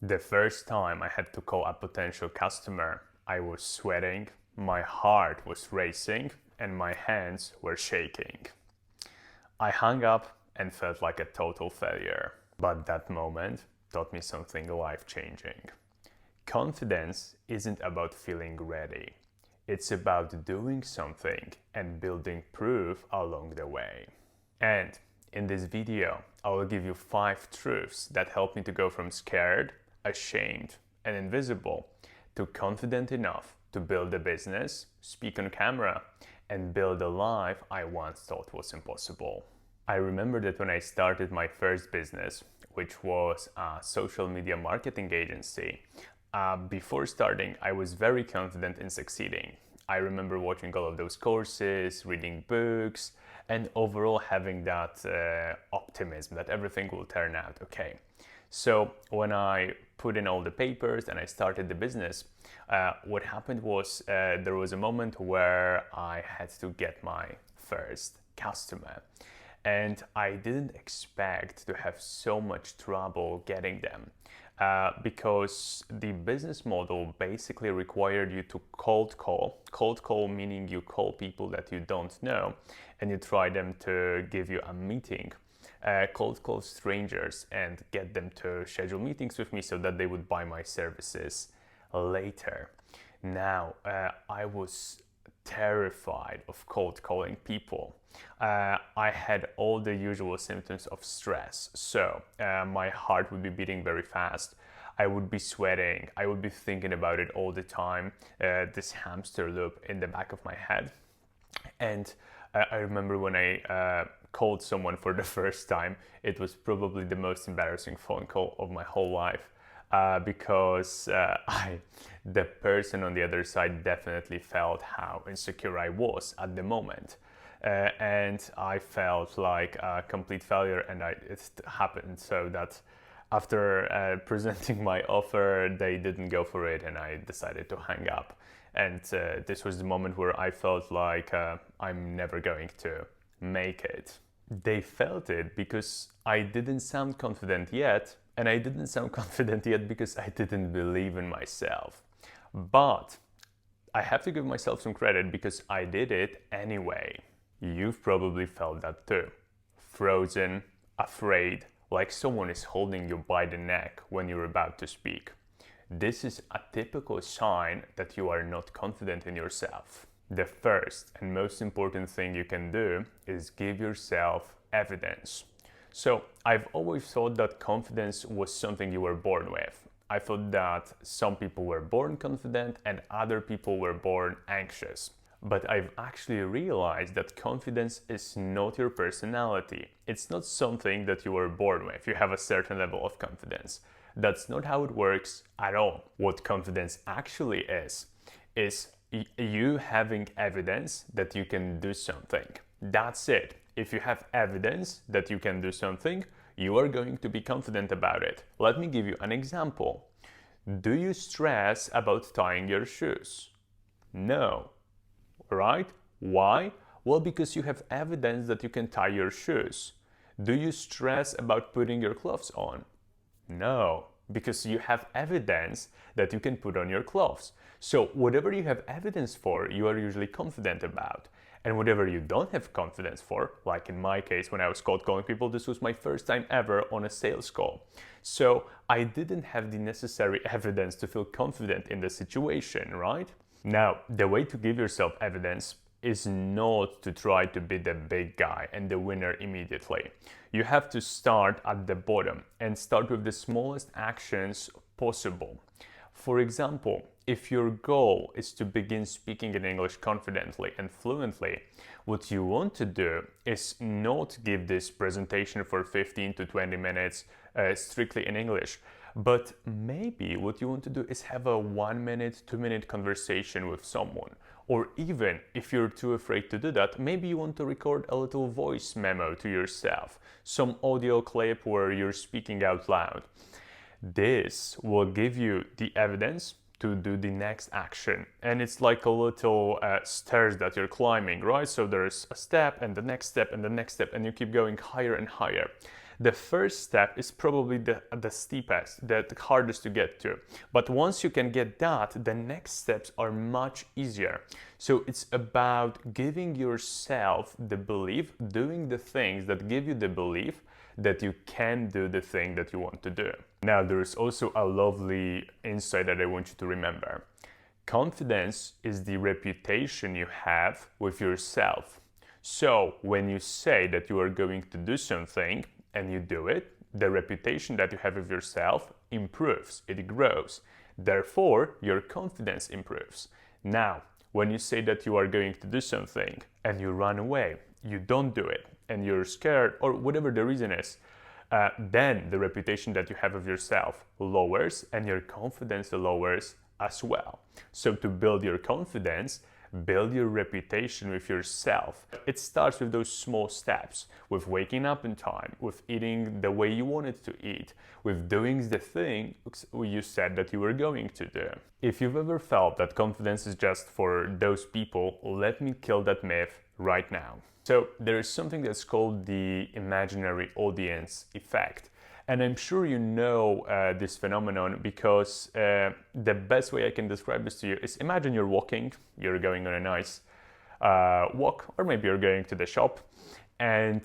The first time I had to call a potential customer, I was sweating, my heart was racing, and my hands were shaking. I hung up and felt like a total failure. But that moment taught me something life changing. Confidence isn't about feeling ready, it's about doing something and building proof along the way. And in this video, I will give you 5 truths that help me to go from scared, ashamed, and invisible to confident enough to build a business, speak on camera, and build a life I once thought was impossible. I remember that when I started my first business, which was a social media marketing agency, before starting, I was very confident in succeeding. I remember watching all of those courses, reading books, and overall having that optimism that everything will turn out okay. So when I put in all the papers and I started the business, what happened was there was a moment where I had to get my first customer. And I didn't expect to have so much trouble getting them because the business model basically required you to cold call meaning you call people that you don't know and you try them to give you a meeting. Cold call strangers and get them to schedule meetings with me so that they would buy my services later. Now, I was terrified of cold calling people. I had all the usual symptoms of stress. So my heart would be beating very fast. I would be sweating. I would be thinking about it all the time. This hamster loop in the back of my head. And I remember when I called someone for the first time, it was probably the most embarrassing phone call of my whole life. Because the person on the other side definitely felt how insecure I was at the moment. And I felt like a complete failure, and it happened so that after presenting my offer, they didn't go for it and I decided to hang up. And this was the moment where I felt like I'm never going to make it. They felt it because I didn't sound confident yet, and I didn't sound confident yet because I didn't believe in myself. But I have to give myself some credit because I did it anyway. You've probably felt that too. Frozen, afraid, like someone is holding you by the neck when you're about to speak. This is a typical sign that you are not confident in yourself. The first and most important thing you can do is give yourself evidence. So I've always thought that confidence was something you were born with. I thought that some people were born confident and other people were born anxious. But I've actually realized that confidence is not your personality. It's not something that you were born with. You have a certain level of confidence. That's not how it works at all. What confidence actually is you having evidence that you can do something. That's it. If you have evidence that you can do something, you are going to be confident about it. Let me give you an example. Do you stress about tying your shoes? No. Right? Why? Well, because you have evidence that you can tie your shoes. Do you stress about putting your clothes on? No, because you have evidence that you can put on your clothes. So whatever you have evidence for, you are usually confident about. And whatever you don't have confidence for, like in my case when I was cold calling people, this was my first time ever on a sales call. So I didn't have the necessary evidence to feel confident in the situation, right? Now, the way to give yourself evidence is not to try to be the big guy and the winner immediately. You have to start at the bottom and start with the smallest actions possible. For example, if your goal is to begin speaking in English confidently and fluently, what you want to do is not give this presentation for 15 to 20 minutes strictly in English, but maybe what you want to do is have a 1 minute, 2 minute conversation with someone. Or even if you're too afraid to do that, maybe you want to record a little voice memo to yourself, some audio clip where you're speaking out loud. This will give you the evidence to do the next action. And it's like a little stairs that you're climbing, right? So there's a step and the next step and the next step, and you keep going higher and higher. The first step is probably the steepest, the hardest to get to. But once you can get that, the next steps are much easier. So it's about giving yourself the belief, doing the things that give you the belief that you can do the thing that you want to do. Now, there is also a lovely insight that I want you to remember. Confidence is the reputation you have with yourself. So when you say that you are going to do something and you do it, the reputation that you have of yourself improves, it grows. Therefore, your confidence improves. Now, when you say that you are going to do something and you run away, you don't do it, and you're scared or whatever the reason is, then the reputation that you have of yourself lowers and your confidence lowers as well. So to build your confidence, build your reputation with yourself. It starts with those small steps, with waking up in time, with eating the way you wanted to eat, with doing the thing you said that you were going to do. If you've ever felt that confidence is just for those people, let me kill that myth right now. So there is something that's called the imaginary audience effect. And I'm sure you know this phenomenon because the best way I can describe this to you is imagine you're walking, you're going on a nice walk, or maybe you're going to the shop, and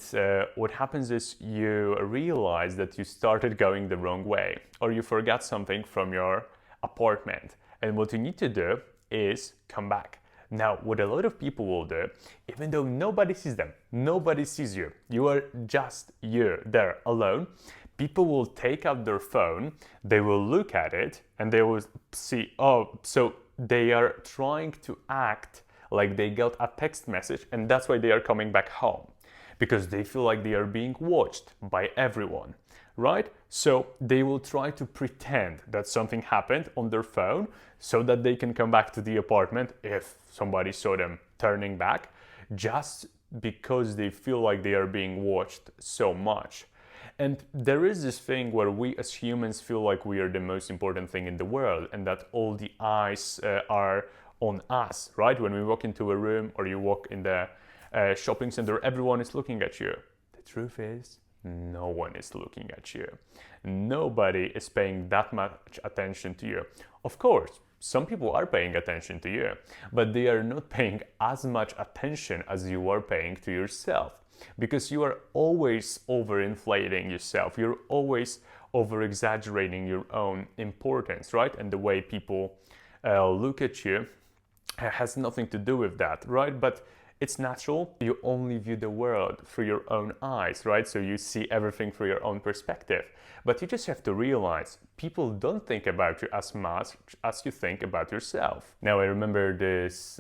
what happens is you realize that you started going the wrong way, or you forgot something from your apartment. And what you need to do is come back. Now, what a lot of people will do, even though nobody sees them, nobody sees you, you are just you there alone, people will take out their phone, they will look at it, and they will see, oh, so they are trying to act like they got a text message, and that's why they are coming back home, because they feel like they are being watched by everyone, right? So they will try to pretend that something happened on their phone so that they can come back to the apartment if somebody saw them turning back, just because they feel like they are being watched so much. And there is this thing where we as humans feel like we are the most important thing in the world and that all the eyes are on us, right? When we walk into a room or you walk in the shopping center, everyone is looking at you. The truth is, no one is looking at you. Nobody is paying that much attention to you. Of course, some people are paying attention to you, but they are not paying as much attention as you are paying to yourself. Because you are always overinflating yourself. You're always over-exaggerating your own importance, right? And the way people look at you has nothing to do with that, right? But it's natural. You only view the world through your own eyes, right? So you see everything through your own perspective. But you just have to realize people don't think about you as much as you think about yourself. Now, I remember this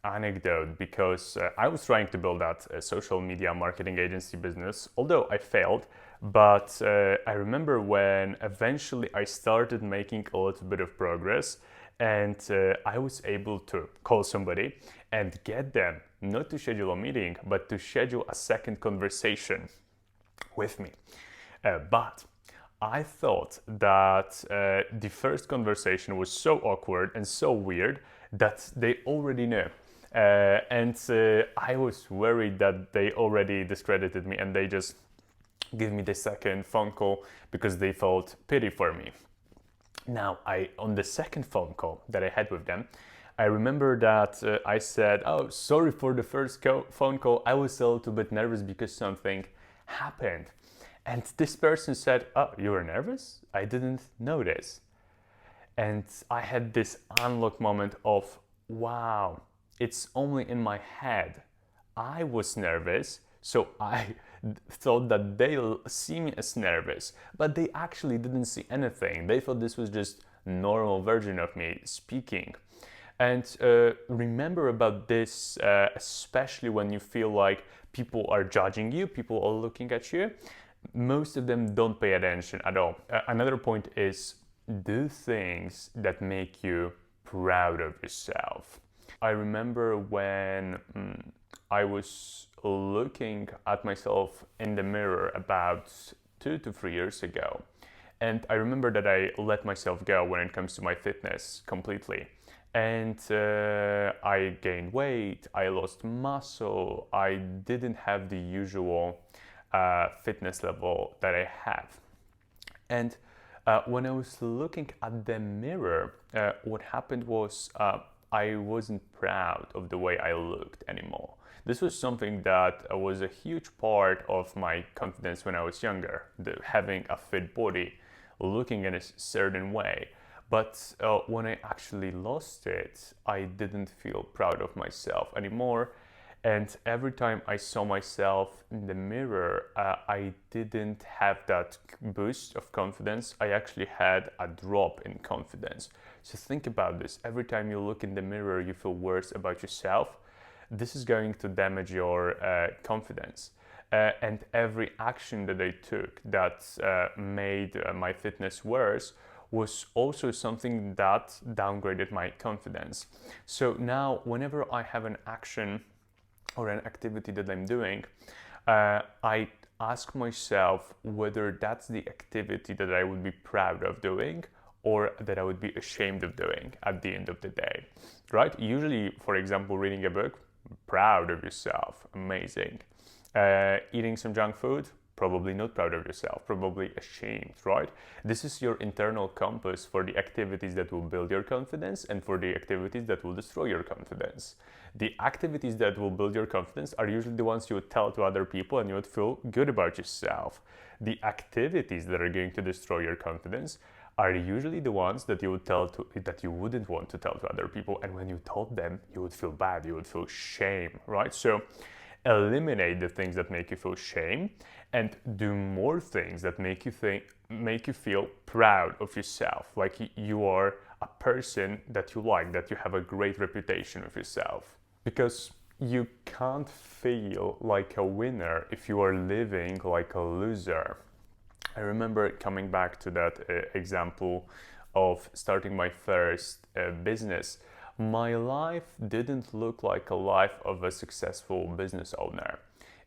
anecdote because I was trying to build out a social media marketing agency business, although I failed. But I remember when eventually I started making a little bit of progress, and I was able to call somebody and get them not to schedule a meeting, but to schedule a second conversation with me. But I thought that the first conversation was so awkward and so weird that they already knew. And I was worried that they already discredited me and they just give me the second phone call because they felt pity for me. Now, on the second phone call that I had with them, I remember that I said, oh, sorry for the first phone call. I was a little bit nervous because something happened. And this person said, oh, you were nervous? I didn't notice. And I had this unlock moment of, wow, it's only in my head. I was nervous, so I thought that they'll see me as nervous, but they actually didn't see anything. They thought this was just normal version of me speaking. And remember about this, especially when you feel like people are judging you, people are looking at you. Most of them don't pay attention at all. Another point is do things that make you proud of yourself. I remember when I was looking at myself in the mirror about 2 to 3 years ago. And I remember that I let myself go when it comes to my fitness completely. And I gained weight, I lost muscle, I didn't have the usual fitness level that I have. And when I was looking at the mirror, what happened was I wasn't proud of the way I looked anymore. This was something that was a huge part of my confidence when I was younger, having a fit body, looking in a certain way. But when I actually lost it, I didn't feel proud of myself anymore. And every time I saw myself in the mirror, I didn't have that boost of confidence. I actually had a drop in confidence. So think about this. Every time you look in the mirror, you feel worse about yourself. This is going to damage your confidence. And every action that I took that made my fitness worse was also something that downgraded my confidence. So now, whenever I have an action or an activity that I'm doing, I ask myself whether that's the activity that I would be proud of doing or that I would be ashamed of doing at the end of the day, right? Usually, for example, reading a book, proud of yourself, amazing. Eating some junk food, probably not proud of yourself, probably ashamed, right? This is your internal compass for the activities that will build your confidence and for the activities that will destroy your confidence. The activities that will build your confidence are usually the ones you would tell to other people and you would feel good about yourself. The activities that are going to destroy your confidence are usually the ones that you would that you wouldn't want to tell to other people, and when you told them, you would feel bad, you would feel shame, right? So eliminate the things that make you feel shame and do more things that make you feel proud of yourself, like you are a person that you like, that you have a great reputation with yourself. Because you can't feel like a winner if you are living like a loser. I remember coming back to that example of starting my first business. My life didn't look like a life of a successful business owner.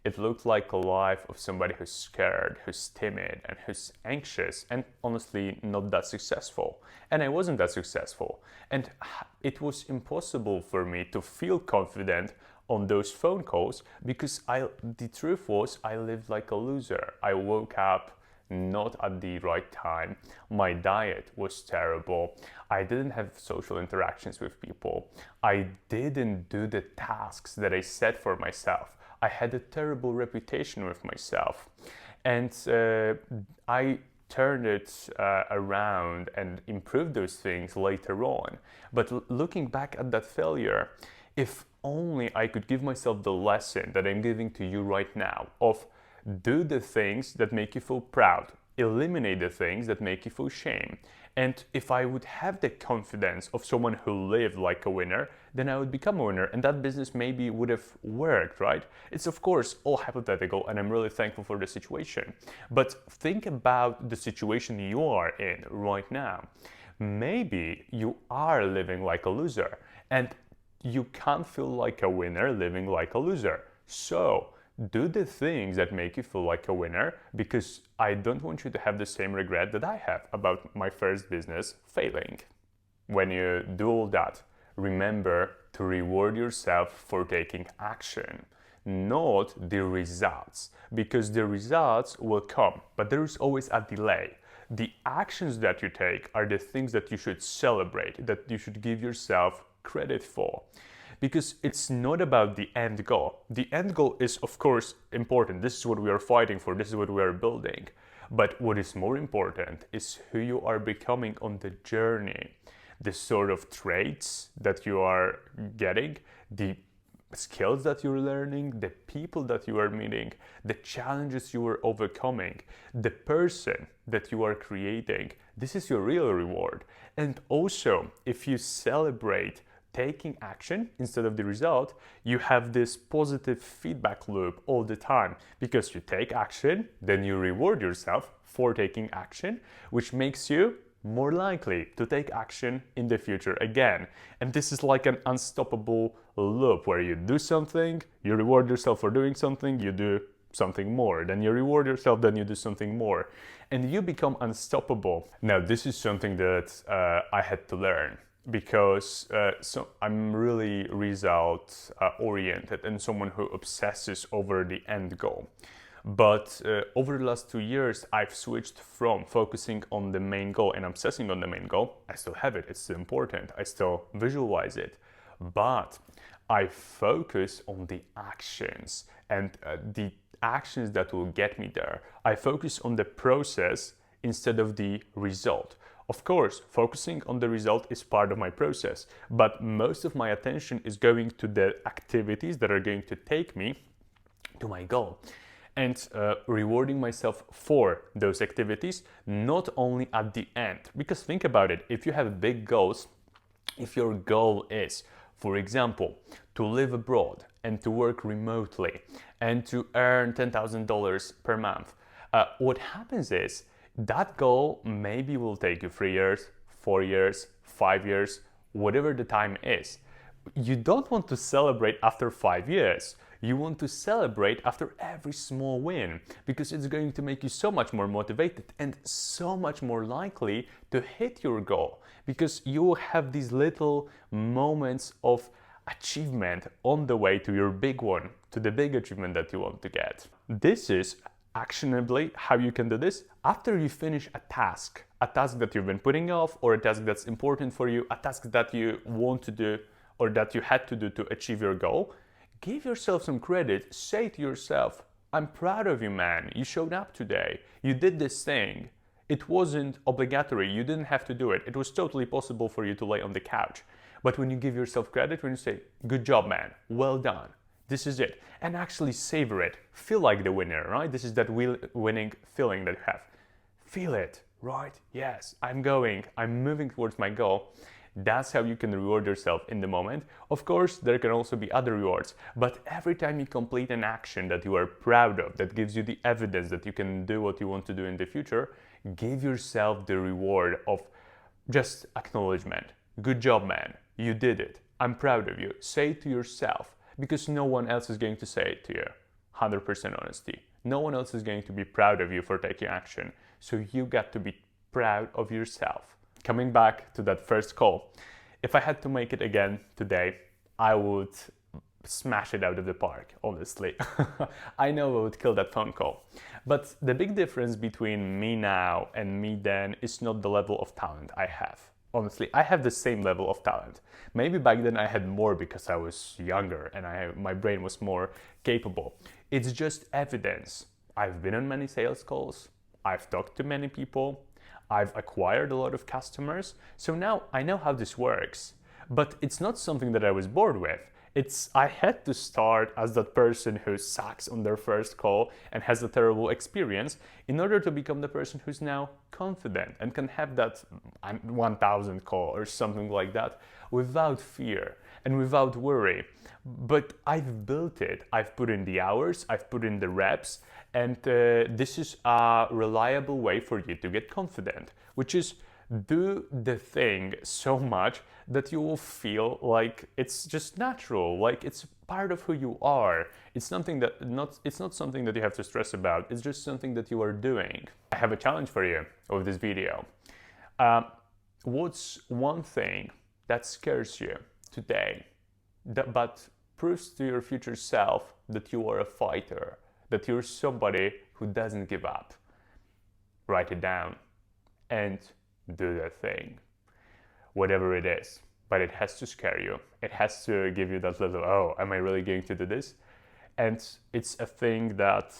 It looked like a life of somebody who's scared, who's timid, and who's anxious, and honestly not that successful. And I wasn't that successful. And it was impossible for me to feel confident on those phone calls because the truth was I lived like a loser. I woke up not at the right time. My diet was terrible. I didn't have social interactions with people. I didn't do the tasks that I set for myself. I had a terrible reputation with myself. And I turned it around and improved those things later on. But looking back at that failure, if only I could give myself the lesson that I'm giving to you right now of do the things that make you feel proud. Eliminate the things that make you feel shame. And if I would have the confidence of someone who lived like a winner, then I would become a winner and that business maybe would have worked, right? It's of course all hypothetical and I'm really thankful for the situation. But think about the situation you are in right now. Maybe you are living like a loser and you can't feel like a winner living like a loser. So do the things that make you feel like a winner, because I don't want you to have the same regret that I have about my first business failing. When you do all that, remember to reward yourself for taking action, not the results, because the results will come, but there is always a delay. The actions that you take are the things that you should celebrate, that you should give yourself credit for. Because it's not about the end goal. The end goal is, of course, important. This is what we are fighting for. This is what we are building. But what is more important is who you are becoming on the journey. The sort of traits that you are getting, the skills that you're learning, the people that you are meeting, the challenges you are overcoming, the person that you are creating. This is your real reward. And also, if you celebrate taking action instead of the result, you have this positive feedback loop all the time, because you take action, then you reward yourself for taking action, which makes you more likely to take action in the future again. And this is like an unstoppable loop where you do something, you reward yourself for doing something, you do something more, then you reward yourself, then you do something more, and you become unstoppable. Now, this is something that I had to learn, because I'm really result oriented and someone who obsesses over the end goal. But over the last 2 years, I've switched from focusing on the main goal and obsessing on the main goal. I still have it, it's still important, I still visualize it, but I focus on the actions and the actions that will get me there. I focus on the process instead of the result. Of course, focusing on the result is part of my process, but most of my attention is going to the activities that are going to take me to my goal. And rewarding myself for those activities, not only at the end. Because think about it, if you have big goals, if your goal is, for example, to live abroad and to work remotely and to earn $10,000 per month, what happens is that goal maybe will take you 3 years, 4 years, 5 years, whatever the time is. You don't want to celebrate after 5 years. You want to celebrate after every small win, because it's going to make you so much more motivated and so much more likely to hit your goal, because you will have these little moments of achievement on the way to your big one, to the big achievement that you want to get. This is actionably how you can do this. After you finish a task that you've been putting off, or a task that's important for you, a task that you want to do or that you had to do to achieve your goal, give yourself some credit. Say to yourself, I'm proud of you, man. You showed up today. You did this thing. It wasn't obligatory. You didn't have to do it. It was totally possible for you to lay on the couch. But when you give yourself credit, when you say, good job, man, well done, this is it, and actually savor it, feel like the winner, right? This is that winning feeling that you have. Feel it, right? Yes, I'm moving towards my goal. That's how you can reward yourself in the moment. Of course, there can also be other rewards, but every time you complete an action that you are proud of, that gives you the evidence that you can do what you want to do in the future, give yourself the reward of just acknowledgement. Good job, man. You did it. I'm proud of you. Say it to yourself, because no one else is going to say it to you. 100% honesty. No one else is going to be proud of you for taking action. So you got to be proud of yourself. Coming back to that first call, if I had to make it again today, I would smash it out of the park, honestly. I know I would kill that phone call. But the big difference between me now and me then is not the level of talent I have. Honestly, I have the same level of talent. Maybe back then I had more because I was younger and my brain was more capable. It's just evidence. I've been on many sales calls. I've talked to many people. I've acquired a lot of customers. So now I know how this works. But it's not something that I was bored with. I had to start as that person who sucks on their first call and has a terrible experience in order to become the person who's now confident and can have that 1000 call or something like that without fear and without worry. But I've built it. I've put in the hours, I've put in the reps, and this is a reliable way for you to get confident, which is do the thing so much that you will feel like it's just natural, like it's part of who you are. It's not something that you have to stress about. It's just something that you are doing. I have a challenge for you with this video. What's one thing that scares you today, but proves to your future self that you are a fighter, that you're somebody who doesn't give up? Write it down and do that thing, whatever it is. But it has to scare you. It has to give you that little, oh, am I really going to do this? And it's a thing that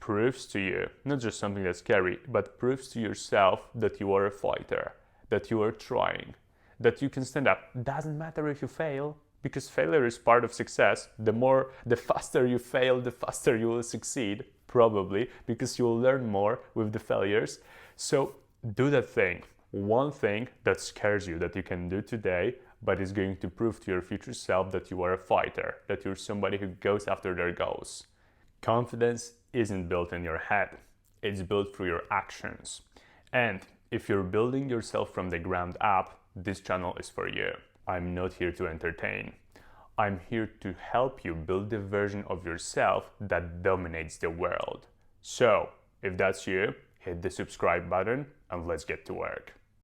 proves to you, not just something that's scary, but proves to yourself that you are a fighter, that you are trying, that you can stand up. Doesn't matter if you fail, because failure is part of success. The faster you fail, the faster you will succeed, probably, because you will learn more with the failures. So do that thing. One thing that scares you that you can do today, but is going to prove to your future self that you are a fighter, that you're somebody who goes after their goals. Confidence isn't built in your head. It's built through your actions. And if you're building yourself from the ground up, this channel is for you. I'm not here to entertain. I'm here to help you build the version of yourself that dominates the world. So, if that's you, hit the subscribe button and let's get to work.